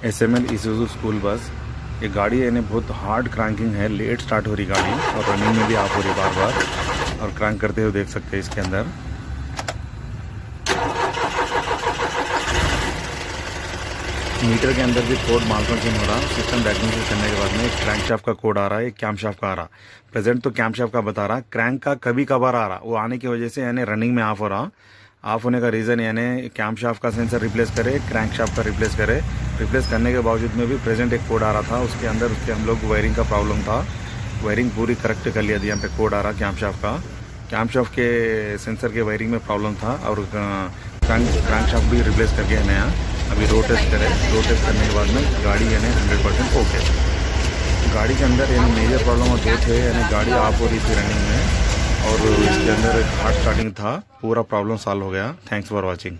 SML इसूज़ू school bus. ये गाड़ी यानी बहुत हार्ड क्रैंकिंग है, लेट स्टार्ट हो रही गाड़ी और रनिंग में भी ऑफ हो रही बार बार, और क्रैंक करते हुए देख सकते हैं इसके अंदर। मीटर के अंदर भी कोड मालफंक्शन हो रहा। सिस्टम डायग्नोसिस करने के बाद में एक क्रैंक शाफ्ट का कोड आ रहा है, एक कैम शाफ्ट का आ रहा। प्रेजेंट तो कैम शाफ्ट का बता रहा, क्रैंक का कभी कभार आ रहा, वो आने की वजह से यानी रनिंग में ऑफ हो रहा। ऑफ होने का रीज़न यानी कैम शाफ्ट का सेंसर रिप्लेस करे, क्रैंक शाफ्ट का रिप्लेस करे। रिप्लेस करने के बावजूद में भी प्रेजेंट एक कोड आ रहा था उसके अंदर, उसके हम लोग वायरिंग का प्रॉब्लम था। वायरिंग पूरी करेक्ट कर लिया थी, यहाँ पे कोड आ रहा कैम शाफ्ट का। कैम शाफ्ट के सेंसर के वायरिंग में प्रॉब्लम था और क्रैंक शाफ्ट भी रिप्लेस करके है नया। अभी रोड टेस्ट करें, रोड टेस्ट करने के बाद में गाड़ी यानी 100% ओके। गाड़ी के अंदर यानी मेजर प्रॉब्लम और दो थे, यानी गाड़ी ऑफ हो रही थी रनिंग में और इसके अंदर एक हार्ड स्टार्टिंग था। पूरा प्रॉब्लम सॉल्व हो गया। Thanks for watching.